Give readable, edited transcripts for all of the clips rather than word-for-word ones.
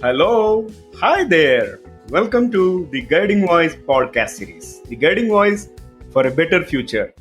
Hello, hi there. Welcome to the Guiding Voice podcast series, the Guiding Voice for a Better Future.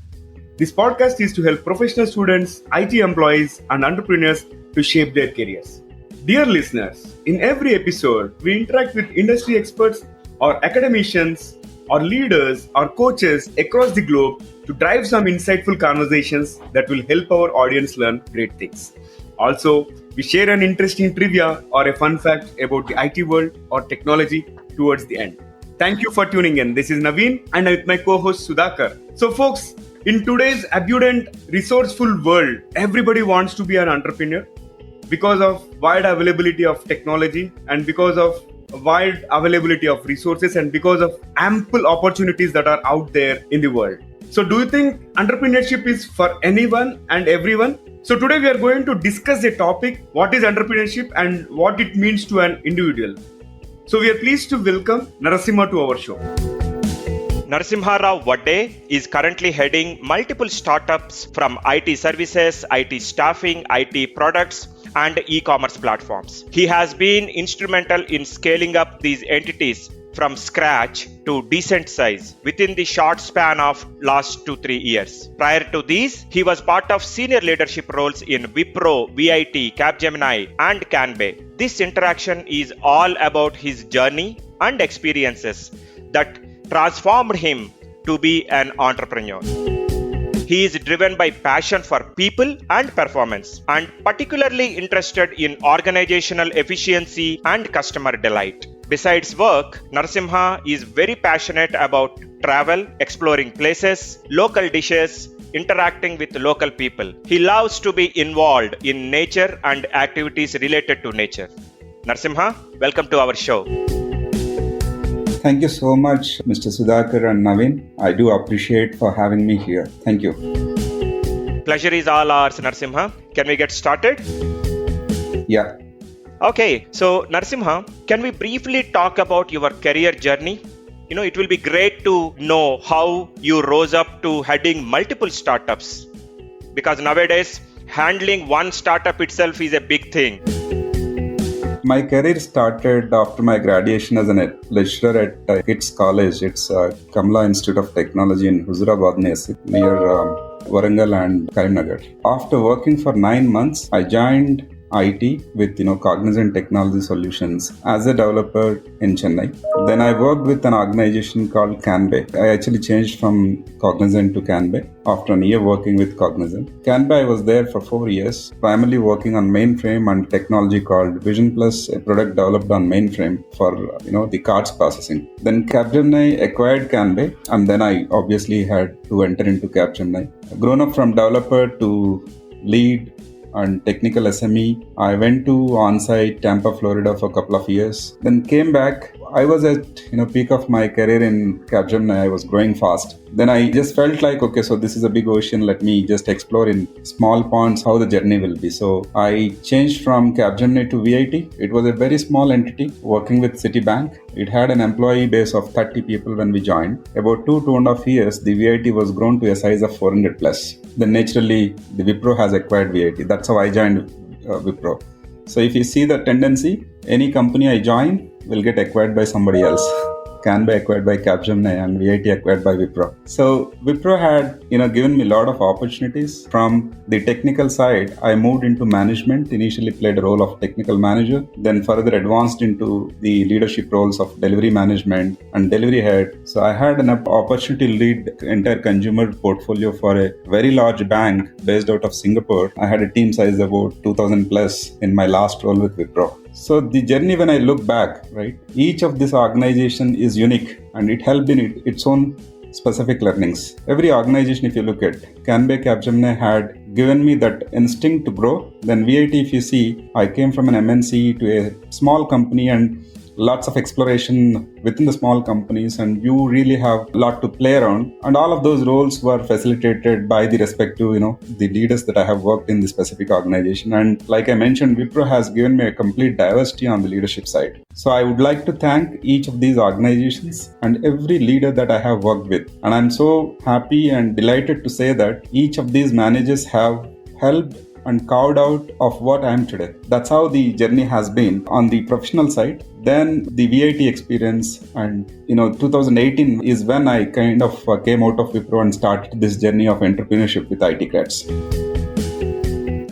This podcast is to help professional students, IT employees, and entrepreneurs to shape their careers. Dear listeners, in every episode, we interact with industry experts or academicians or leaders or coaches across the globe to drive some insightful conversations that will help our audience learn great things. Also, we share an interesting trivia or a fun fact about the IT world or technology towards the end. Thank you for tuning in. This is Naveen and I'm with my co-host Sudhakar. So folks, in today's abundant, resourceful world, everybody wants to be an entrepreneur because of wide availability of technology and because of wide availability of resources and because of ample opportunities that are out there in the world. So do you think entrepreneurship is for anyone and everyone? So today we are going to discuss the topic, what is entrepreneurship and what it means to an individual. So we are pleased to welcome Narasimha to our show. Narasimha Rao Vadde is currently heading multiple startups from IT services, IT staffing, IT products, and e-commerce platforms. He has been instrumental in scaling up these entities from scratch to decent size within the short span of last 2-3 years. Prior to these, he was part of senior leadership roles in Wipro, VIT, Capgemini, and Kanbay. This interaction is all about his journey and experiences that transformed him to be an entrepreneur. He is driven by passion for people and performance, and particularly interested in organizational efficiency and customer delight. Besides work, Narasimha is very passionate about travel, exploring places, local dishes, interacting with local people. He loves to be involved in nature and activities related to nature. Narasimha, welcome to our show. Thank you so much, Mr. Sudhakar and Naveen. I do appreciate for having me here. Thank you. Pleasure is all ours, Narasimha. Can we get started? Yeah. Okay, so Narasimha, can we briefly talk about your career journey? It will be great to know how you rose up to heading multiple startups. Because nowadays, handling one startup itself is a big thing. My career started after my graduation as a lecturer at KITS College. It's Kamala Institute of Technology in Huzurabad, near Warangal and Karimnagar. After working for 9 months, I joined IT with Cognizant Technology Solutions as a developer in Chennai. Then I worked with an organization called Kanbay. I actually changed from Cognizant to Kanbay after a year working with Cognizant. Kanbay, I was there for 4 years, primarily working on mainframe and technology called Vision Plus, a product developed on mainframe for the cards processing. Then Capgemini acquired Kanbay, and then I obviously had to enter into Capgemini. Grown up from developer to lead and technical SME. I went to on-site Tampa, Florida for a couple of years. Then came back. I was at peak of my career in Capgemini. I was growing fast. Then I just felt like, okay, so this is a big ocean. Let me just explore in small ponds how the journey will be. So I changed from Capgemini to VIT. It was a very small entity working with Citibank. It had an employee base of 30 people when we joined. About 2.5 years, the VIT was grown to a size of 400 plus. Then naturally, the Wipro has acquired VIT. That's how I joined Wipro. So if you see the tendency, any company I join will get acquired by somebody else. Kanbay acquired by Capgemini and VIT acquired by Wipro. So Wipro had, given me a lot of opportunities. From the technical side, I moved into management, initially played a role of technical manager, then further advanced into the leadership roles of delivery management and delivery head. So I had an opportunity to lead the entire consumer portfolio for a very large bank based out of Singapore. I had a team size about 2,000 plus in my last role with Wipro. So the journey, when I look back, right, each of this organization is unique and it helped in its own specific learnings. Every organization, if you look at, Kanbay, Capgemini had given me that instinct to grow. Then VIT, if you see, I came from an MNC to a small company and lots of exploration within the small companies, and you really have a lot to play around. And all of those roles were facilitated by the respective, the leaders that I have worked in the specific organization. And like I mentioned, Wipro has given me a complete diversity on the leadership side. So I would like to thank each of these organizations and every leader that I have worked with. And I'm so happy and delighted to say that each of these managers have helped and carved out of what I am today. That's how the journey has been on the professional side. Then the VIT experience, and 2018 is when I kind of came out of Wipro and started this journey of entrepreneurship with IT grads.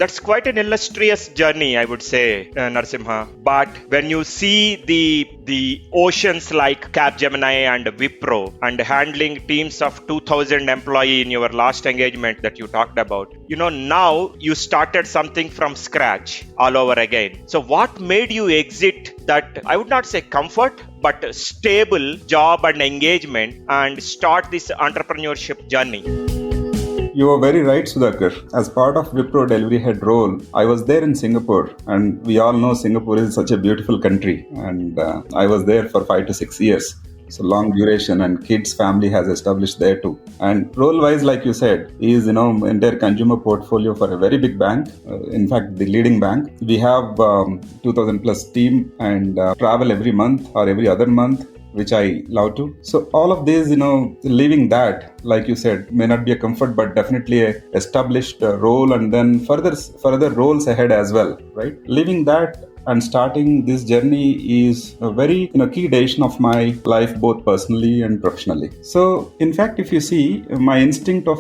That's quite an illustrious journey, I would say, Narasimha. But when you see the oceans like Capgemini and Wipro and handling teams of 2,000 employees in your last engagement that you talked about, now you started something from scratch all over again. So what made you exit that, I would not say comfort, but stable job and engagement and start this entrepreneurship journey? You are very right, Sudhakar. As part of Wipro delivery head role, I was there in Singapore, and we all know Singapore is such a beautiful country, and I was there for 5 to 6 years. So long duration, and kids family has established there too. And role-wise, like you said, is entire consumer portfolio for a very big bank. In fact, the leading bank. We have 2,000 plus team and travel every month or every other month, which I love to. So all of this, leaving that, like you said, may not be a comfort, but definitely a established role, and then further roles ahead as well, right? Leaving that and starting this journey is a very key decision of my life, both personally and professionally. So in fact, if you see my instinct of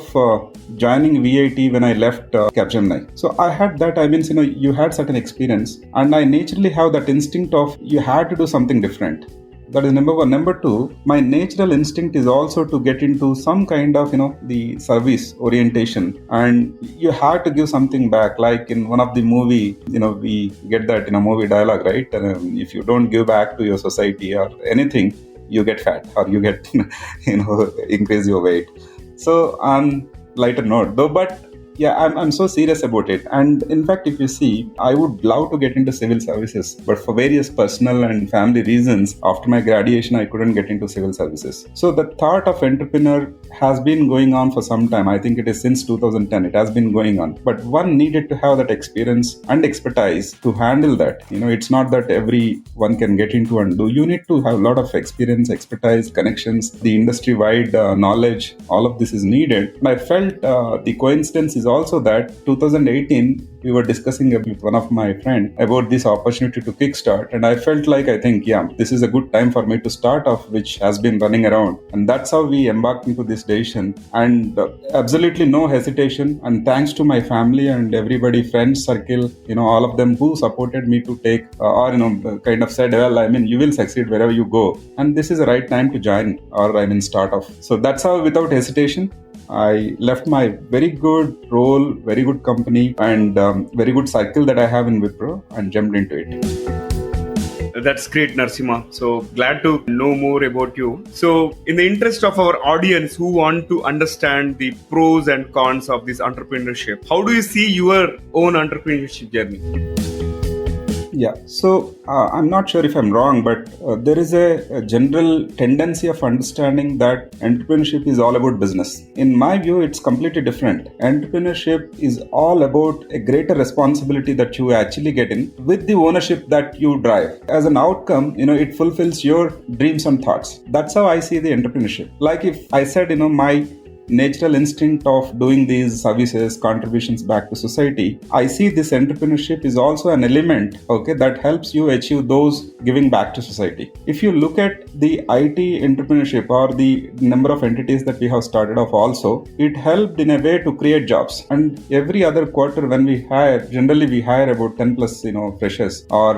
joining VIT when I left Capgemini, so I had that. I mean, you had certain experience, and I naturally have that instinct of you had to do something different. That is number one. Number two, my natural instinct is also to get into some kind of, the service orientation, and you have to give something back. Like in one of the movie, we get that in a movie dialogue, right? If you don't give back to your society or anything, you get fat or you get, increase your weight. So on lighter note though, but yeah, I'm so serious about it. And in fact, if you see, I would love to get into civil services, but for various personal and family reasons, after my graduation, I couldn't get into civil services. So the thought of entrepreneur has been going on for some time. I think it is since 2010, it has been going on. But one needed to have that experience and expertise to handle that. It's not that everyone can get into and do. You need to have a lot of experience, expertise, connections, the industry-wide knowledge. All of this is needed. And I felt the coincidence is also that 2018, we were discussing with one of my friends about this opportunity to kickstart, and I felt like, this is a good time for me to start off, which has been running around. And that's how we embarked into this decision, and absolutely no hesitation. And thanks to my family and everybody, friends, circle, all of them who supported me to take kind of said, you will succeed wherever you go, and this is the right time to join or start off. So that's how, without hesitation, I left my very good role, very good company, and very good cycle that I have in Wipro, and jumped into it. That's great, Narasimha. So glad to know more about you. So in the interest of our audience who want to understand the pros and cons of this entrepreneurship, how do you see your own entrepreneurship journey? Yeah, so I'm not sure if I'm wrong, but there is a general tendency of understanding that entrepreneurship is all about business. In my view, it's completely different. Entrepreneurship is all about a greater responsibility that you actually get in with the ownership that you drive. As an outcome, it fulfills your dreams and thoughts. That's how I see the entrepreneurship. Like if I said, my natural instinct of doing these services, contributions back to society, I see this entrepreneurship is also an element, that helps you achieve those giving back to society. If you look at the IT entrepreneurship or the number of entities that we have started off also, it helped in a way to create jobs. And every other quarter when we hire, generally we hire about 10 plus, freshers, or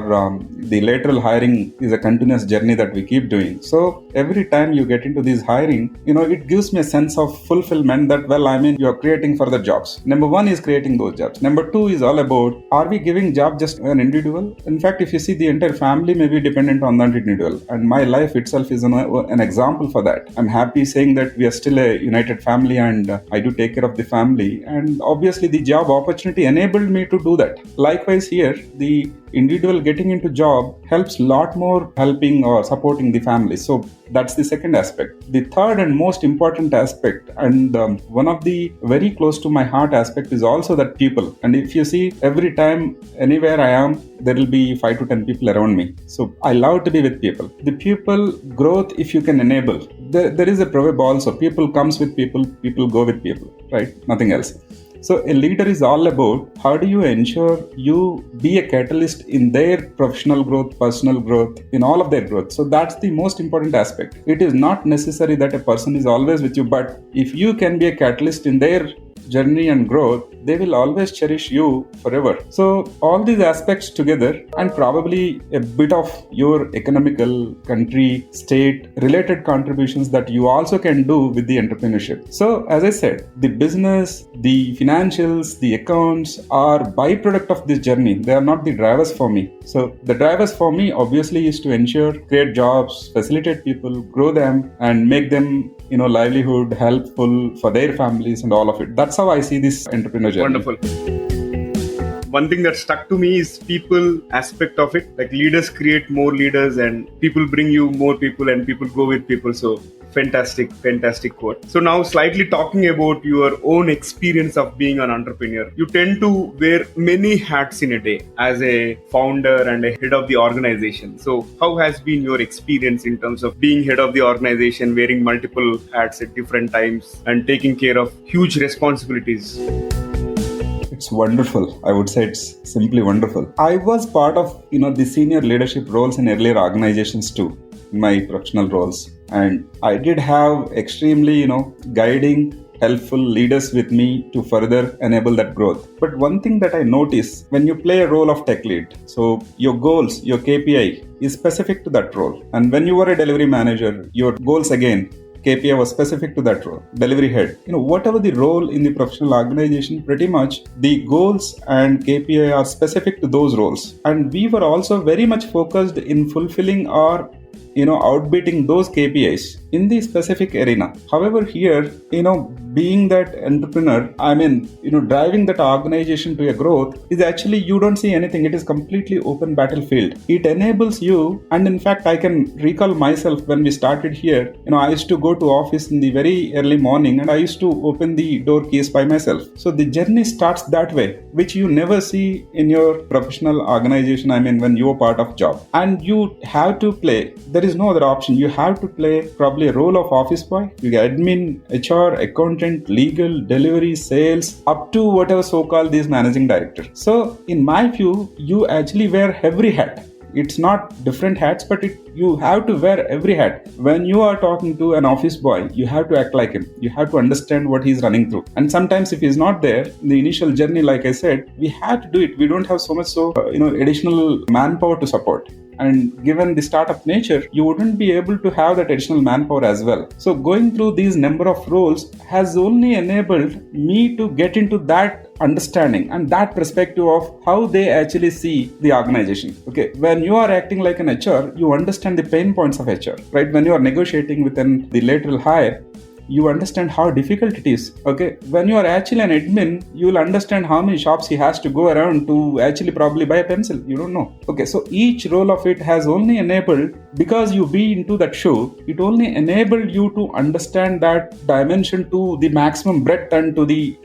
the lateral hiring is a continuous journey that we keep doing. So every time you get into this hiring, it gives me a sense of fulfillment that, you are creating further jobs. Number one is creating those jobs. Number two is all about, are we giving job just an individual? In fact, if you see, the entire family may be dependent on that individual. And my life itself is an example for that. I'm happy saying that we are still a united family, and I do take care of the family. And obviously the job opportunity enabled me to do that. Likewise here, the individual getting into job helps a lot more helping or supporting the family. So that's the second aspect. The third and most important aspect, and one of the very close to my heart aspect, is also that people. And if you see, every time anywhere I am, there will be 5 to 10 people around me. So I love to be with people. The people growth, if you can enable, there is a proverb also: people comes with people, people go with people, right? Nothing else. So a leader is all about how do you ensure you be a catalyst in their professional growth, personal growth, in all of their growth. So that's the most important aspect. It is not necessary that a person is always with you, but if you can be a catalyst in their journey and growth, they will always cherish you forever. So all these aspects together, and probably a bit of your economical, country, state related contributions that you also can do with the entrepreneurship. So as I said, the business, the financials, the accounts are byproduct of this journey. They are not the drivers for me. So the drivers for me obviously is to ensure, create jobs, facilitate people, grow them, and make them livelihood, helpful for their families and all of it. That's how I see this entrepreneur journey. Wonderful. One thing that stuck to me is people aspect of it. Like, leaders create more leaders, and people bring you more people, and people go with people. So fantastic quote. So now, slightly talking about your own experience of being an entrepreneur. You tend to wear many hats in a day as a founder and a head of the organization. So how has been your experience in terms of being head of the organization, wearing multiple hats at different times and taking care of huge responsibilities? It's wonderful. I would say it's simply wonderful. I was part of, the senior leadership roles in earlier organizations too, in my professional roles. And I did have extremely, guiding, helpful leaders with me to further enable that growth. But one thing that I notice when you play a role of tech lead, so your goals, your KPI is specific to that role. And when you were a delivery manager, your goals again, KPI was specific to that role, delivery head. Whatever the role in the professional organization, pretty much the goals and KPI are specific to those roles. And we were also very much focused in fulfilling our outbeating those KPIs in the specific arena. However, here, being that entrepreneur, driving that organization to a growth is actually, you don't see anything. It is completely open battlefield. It enables you. And in fact, I can recall myself when we started here, I used to go to office in the very early morning and I used to open the door keys by myself. So the journey starts that way, which you never see in your professional organization. When you are part of job, and you have to play. There is no other option. You have to play probably a role of office boy, you get admin, HR, accountant, legal, delivery, sales, up to whatever so-called these managing director. So in my view, you actually wear every hat. It's not different hats, but you have to wear every hat. When you are talking to an office boy, you have to act like him. You have to understand what he's running through. And sometimes if he's not there, in the initial journey, like I said, we have to do it. We don't have so much additional manpower to support. And given the startup nature, you wouldn't be able to have that additional manpower as well. So going through these number of roles has only enabled me to get into that understanding and that perspective of how they actually see the organization. Okay, when you are acting like an HR, you understand the pain points of HR, right? When you are negotiating within the lateral hire, you understand how difficult it is. Okay, when you are actually an admin, you will understand how many shops he has to go around to actually probably buy a pencil. You don't know. Okay, so each role of it has only enabled, because you be into that shoe, it only enabled you to understand that dimension to the maximum breadth and to the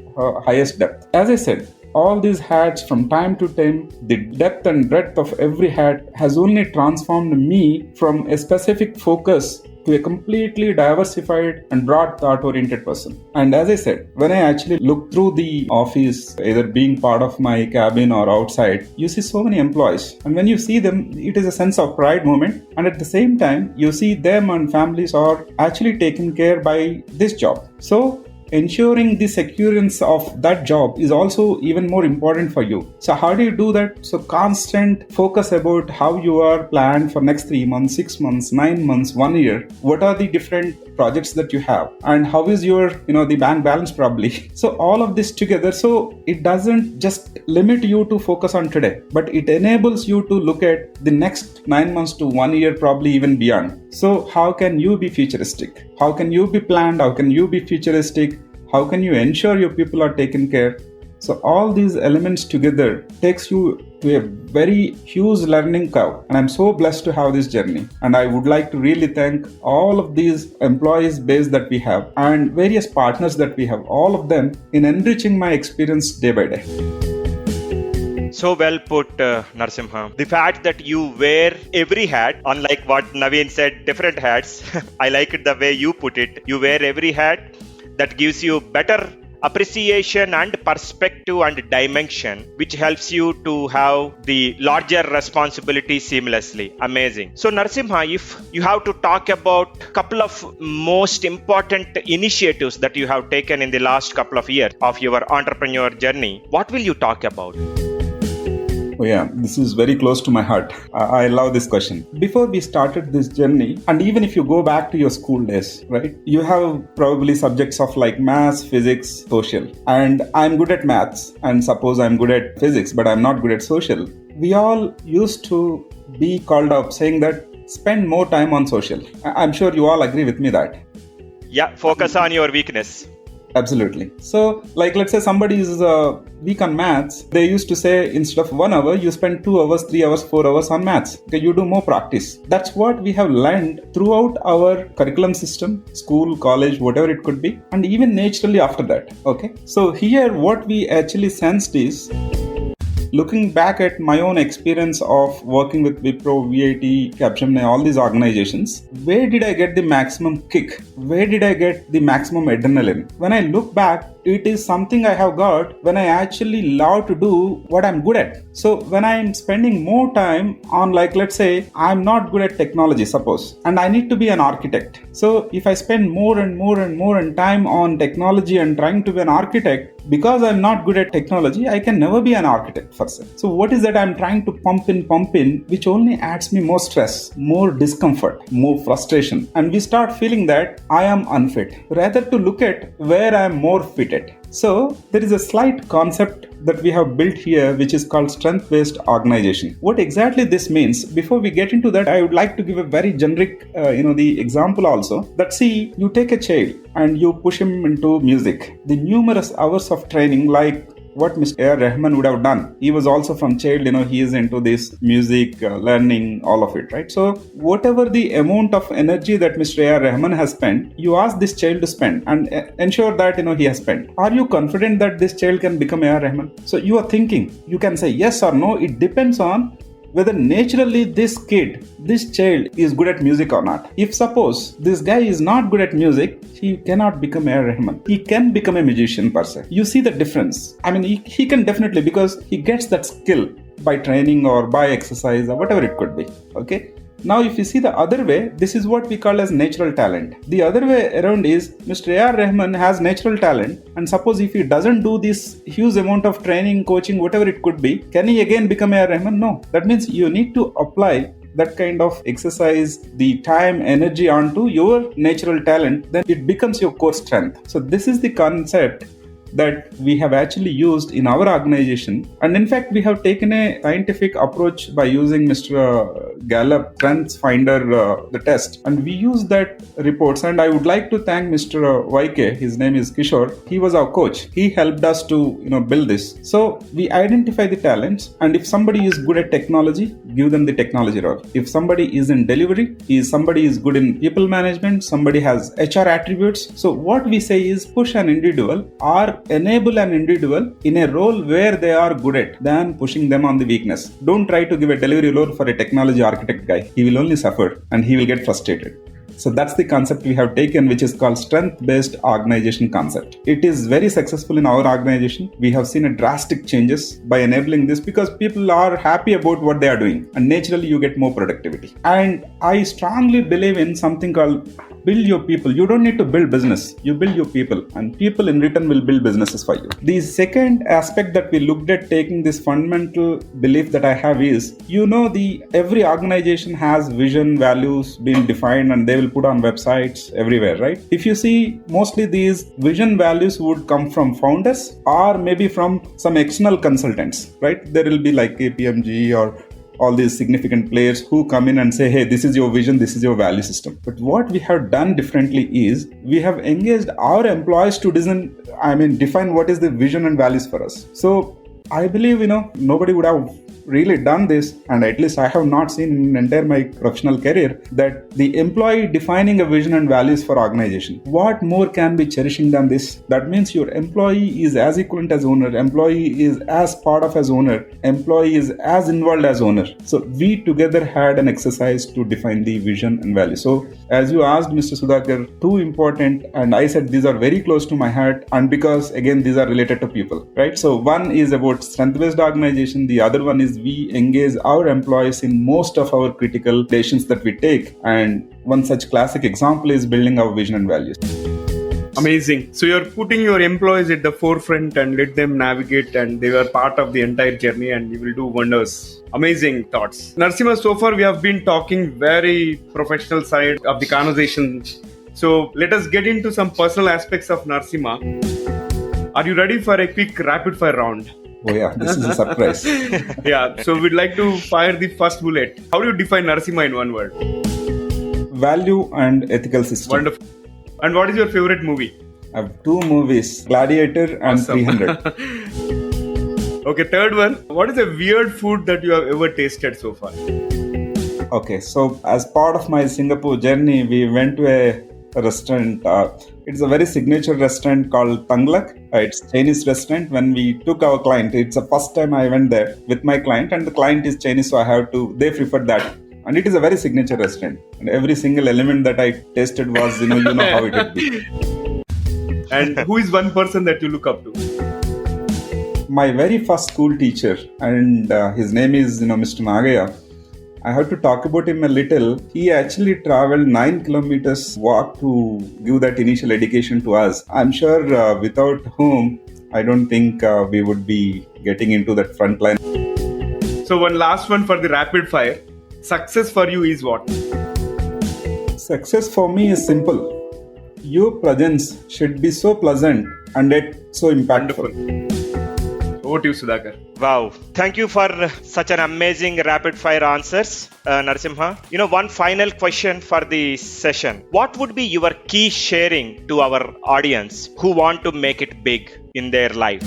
highest depth. As I said, all these hats from time to time, the depth and breadth of every hat has only transformed me from a specific focus to a completely diversified and broad thought-oriented person. And as I said, when I actually look through the office, either being part of my cabin or outside, you see so many employees. And when you see them, it is a sense of pride moment. And at the same time, you see them and families are actually taken care by this job. So ensuring the securance of that job is also even more important for you. So how do you do that? So constant focus about how you are planned for next 3 months, 6 months, 9 months, 1 year. What are the different projects that you have? And how is your, the bank balance probably? So all of this together, so it doesn't just limit you to focus on today, but it enables you to look at the next 9 months to 1 year, probably even beyond. So how can you be futuristic? How can you be planned? How can you be futuristic? How can you ensure your people are taken care? So all these elements together takes you to a very huge learning curve. And I'm so blessed to have this journey. And I would like to really thank all of these employees base that we have and various partners that we have, all of them in enriching my experience day by day. So well put, Narasimha. The fact that you wear every hat, unlike what Naveen said, different hats. I like it the way you put it. You wear every hat. That gives you better appreciation and perspective and dimension, which helps you to have the larger responsibility seamlessly. Amazing. So Narasimha, if you have to talk about a couple of most important initiatives that you have taken in the last couple of years of your entrepreneur journey, what will you talk about? Oh yeah, this is very close to my heart. I love this question. Before we started this journey, and even if you go back to your school days, right, you have probably subjects of like maths, physics, social. And I'm good at maths, and suppose I'm good at physics, but I'm not good at social. We all used to be called up saying that spend more time on social. I'm sure you all agree with me that. Yeah, focus on your weakness. Absolutely. So, like, let's say somebody is weak on maths. They used to say instead of 1 hour, you spend 2 hours, 3 hours, 4 hours on maths. Okay, you do more practice. That's what we have learned throughout our curriculum system, school, college, whatever it could be, and even naturally after that. Okay. So here, what we actually sensed is, looking back at my own experience of working with Wipro, VIT, Capgemini, all these organizations, where did I get the maximum kick? Where did I get the maximum adrenaline? When I look back, it is something I have got when I actually love to do what I'm good at. So when I'm spending more time on, like, let's say I'm not good at technology, suppose, and I need to be an architect. So if I spend more and more and more and time on technology and trying to be an architect, because I'm not good at technology, I can never be an architect per se. So what is that I'm trying to pump in, which only adds me more stress, more discomfort, more frustration. And we start feeling that I am unfit, rather to look at where I am more fitted. So there is a slight concept that we have built here, which is called strength-based organization. What exactly this means, before we get into that, I would like to give a very generic, the example also. That see, you take a child and you push him into music. The numerous hours of training, like what Mr. A.R. Rahman would have done. He was also from child, he is into this music, learning, all of it, right? So whatever the amount of energy that Mr. A.R. Rahman has spent, you ask this child to spend and ensure that, he has spent. Are you confident that this child can become A.R. Rahman? So you are thinking, you can say yes or no. It depends on whether naturally this child is good at music or not. If suppose this guy is not good at music, he cannot become A.R. Rahman. He can become a musician per se. You see the difference. I mean, he can definitely, because he gets that skill by training or by exercise or whatever it could be. Okay. Now, if you see the other way, this is what we call as natural talent. The other way around is Mr. A.R. Rahman has natural talent, and suppose if he doesn't do this huge amount of training, coaching, whatever it could be, can he again become A.R. Rahman? No. That means you need to apply that kind of exercise, the time, energy onto your natural talent, then it becomes your core strength. So this is the concept that we have actually used in our organization. And in fact, we have taken a scientific approach by using Mr. Gallup Strengths Finder, the test. And we use that reports. And I would like to thank Mr. YK, his name is Kishore. He was our coach. He helped us to, build this. So we identify the talents. And if somebody is good at technology, give them the technology role. If somebody is in delivery, somebody is good in people management, somebody has HR attributes. So what we say is push an individual or enable an individual in a role where they are good at than pushing them on the weakness. Don't try to give a delivery role for a technology architect guy. He will only suffer and he will get frustrated. So that's the concept we have taken, which is called strength-based organization concept. It is very successful in our organization. We have seen a drastic changes by enabling this because people are happy about what they are doing and naturally you get more productivity. And I strongly believe in something called build your people. You don't need to build business. You build your people and people in return will build businesses for you. The second aspect that we looked at taking this fundamental belief that I have is, every organization has vision, values being defined and they will put on websites everywhere, right? If you see, mostly these vision values would come from founders or maybe from some external consultants, right? There will be like KPMG or all these significant players who come in and say, hey, this is your vision, this is your value system. But what we have done differently is we have engaged our employees to define what is the vision and values for us. So I believe, nobody would have really done this, and at least I have not seen in entire my professional career that the employee defining a vision and values for organization. What more can be cherishing than this? That means your employee is as equivalent as owner, employee is as part of as owner, employee is as involved as owner. So we together had an exercise to define the vision and value. So as you asked, Mr. Sudhakar, two important, and I said these are very close to my heart, and because again these are related to people, right? So one is about strength-based organization, the other one is we engage our employees in most of our critical decisions that we take, and one such classic example is building our vision and values. Amazing. So you're putting your employees at the forefront and let them navigate, and they were part of the entire journey, and you will do wonders. Amazing thoughts. Narasimha, so far we have been talking very professional side of the conversation. So let us get into some personal aspects of Narasimha. Are you ready for a quick rapid fire round? Oh yeah, this is a surprise. Yeah, so we'd like to fire the first bullet. How do you define Narasimha in one word? Value and ethical system. Wonderful. And what is your favorite movie? I have two movies, Gladiator and Awesome. 300. Okay, third one. What is a weird food that you have ever tasted so far? Okay, so as part of my Singapore journey, we went to a restaurant. It's a very signature restaurant called Tanglak. It's a Chinese restaurant. When we took our client, it's the first time I went there with my client, and the client is Chinese, so they preferred that. And it is a very signature restaurant. And every single element that I tasted was, you know how it would be. And who is one person that you look up to? My very first school teacher, and his name is, Mr. Nagaya. I have to talk about him a little. He actually traveled 9 kilometers walk to give that initial education to us. I'm sure without whom, I don't think we would be getting into that front line. So one last one for the rapid fire. Success for you is what? Success for me is simple. Your presence should be so pleasant and yet so impactful. Wonderful. Over to you, Sudhakar. Wow. Thank you for such an amazing rapid fire answers, Narasimha. One final question for the session. What would be your key sharing to our audience who want to make it big in their life?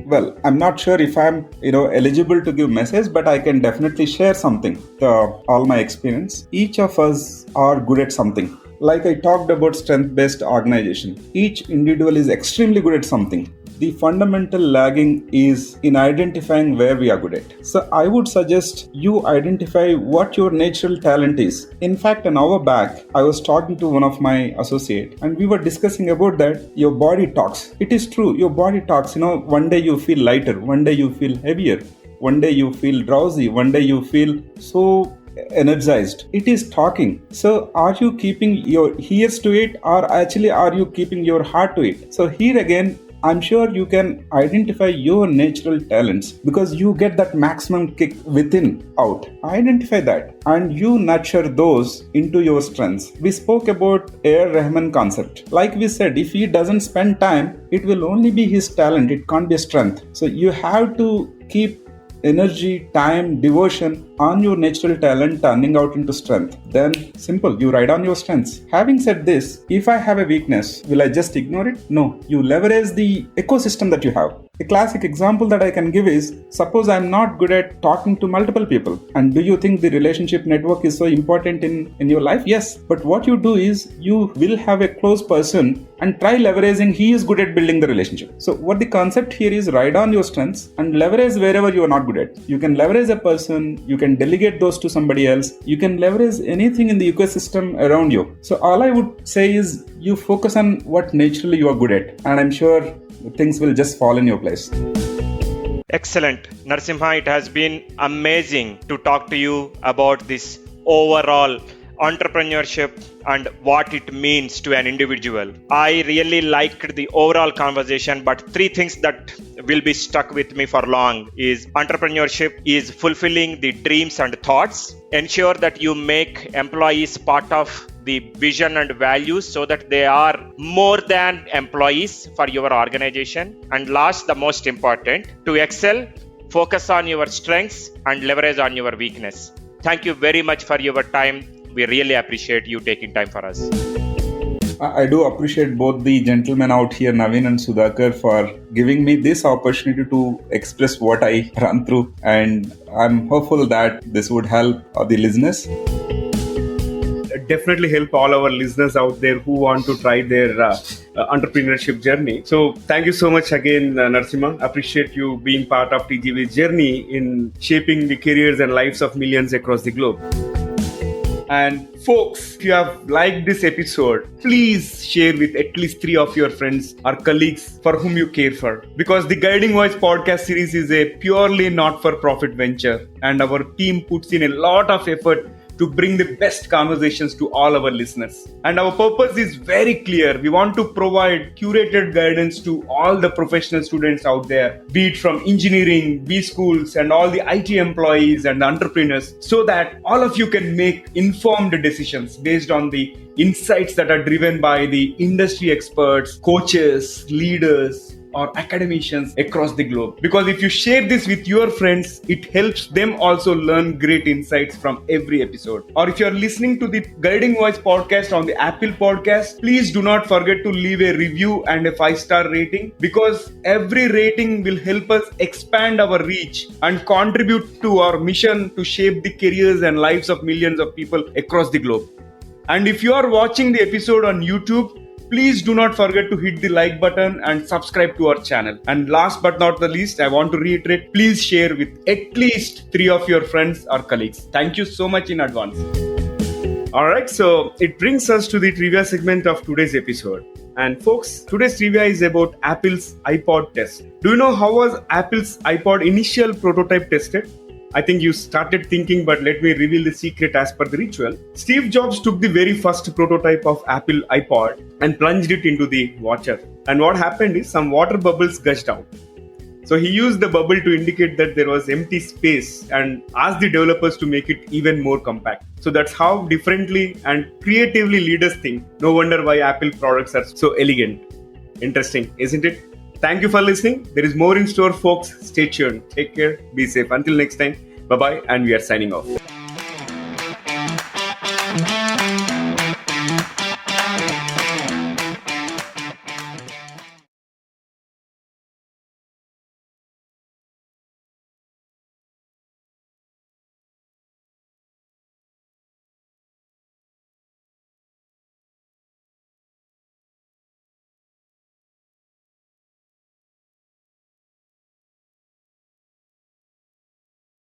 Well, I'm not sure if I'm, eligible to give message, but I can definitely share something. All my experience. Each of us are good at something. Like I talked about strength-based organization. Each individual is extremely good at something. The fundamental lagging is in identifying where we are good at. So I would suggest you identify what your natural talent is. In fact, an hour back, I was talking to one of my associates and we were discussing about that. Your body talks. It is true. Your body talks. One day you feel lighter. One day you feel heavier. One day you feel drowsy. One day you feel so energized. It is talking. So are you keeping your ears to it, or actually are you keeping your heart to it? So here again, I'm sure you can identify your natural talents because you get that maximum kick within out. Identify that and you nurture those into your strengths. We spoke about A.R. Rahman concept. Like we said, if he doesn't spend time, it will only be his talent. It can't be a strength. So you have to keep energy, time, devotion on your natural talent turning out into strength. Then simple, you ride on your strengths. Having said this, if I have a weakness, will I just ignore it? No, you leverage the ecosystem that you have. A classic example that I can give is, suppose I'm not good at talking to multiple people. And do you think the relationship network is so important in your life? Yes. But what you do is, you will have a close person and try leveraging he is good at building the relationship. So what the concept here is, ride on your strengths and leverage wherever you are not good at. You can leverage a person, you can delegate those to somebody else, you can leverage anything in the ecosystem around you. So all I would say is, you focus on what naturally you are good at, and I'm sure things will just fall in your place. Excellent. Narasimha, it has been amazing to talk to you about this overall entrepreneurship and what it means to an individual. I really liked the overall conversation, but 3 things that will be stuck with me for long is entrepreneurship is fulfilling the dreams and thoughts. Ensure that you make employees part of the vision and values so that they are more than employees for your organization. And last, the most important, to excel, Focus on your strengths and leverage on your weakness. Thank you very much for your time. We really appreciate you taking time for us. I do appreciate both the gentlemen out here, Naveen and Sudhakar, for giving me this opportunity to express what I run through. And I'm hopeful that this would help the listeners. Definitely help all our listeners out there who want to try their entrepreneurship journey. So thank you so much again, Narasimha. Appreciate you being part of TGV's journey in shaping the careers and lives of millions across the globe. And folks, if you have liked this episode, please share with at least 3 of your friends or colleagues for whom you care for. Because the Guiding Voice podcast series is a purely not-for-profit venture, and our team puts in a lot of effort to bring the best conversations to all our listeners. And our purpose is very clear. We want to provide curated guidance to all the professional students out there, be it from engineering, B schools, and all the IT employees and entrepreneurs, so that all of you can make informed decisions based on the insights that are driven by the industry experts, coaches, leaders, or academicians across the globe. Because if you share this with your friends, it helps them also learn great insights from every episode. Or if you're listening to the Guiding Voice podcast on the Apple podcast, please do not forget to leave a review and a 5-star rating, because every rating will help us expand our reach and contribute to our mission to shape the careers and lives of millions of people across the globe. And if you are watching the episode on YouTube, please do not forget to hit the like button and subscribe to our channel. And last but not the least, I want to reiterate, please share with at least 3 of your friends or colleagues. Thank you so much in advance. Alright, so it brings us to the trivia segment of today's episode. And folks, today's trivia is about Apple's iPod test. Do you know how was Apple's iPod initial prototype tested? I think you started thinking, but let me reveal the secret as per the ritual. Steve Jobs took the very first prototype of Apple iPod and plunged it into the water. And what happened is some water bubbles gushed out. So he used the bubble to indicate that there was empty space and asked the developers to make it even more compact. So that's how differently and creatively leaders think. No wonder why Apple products are so elegant. Interesting, isn't it? Thank you for listening. There is more in store, folks. Stay tuned. Take care. Be safe. Until next time. Bye-bye. And we are signing off.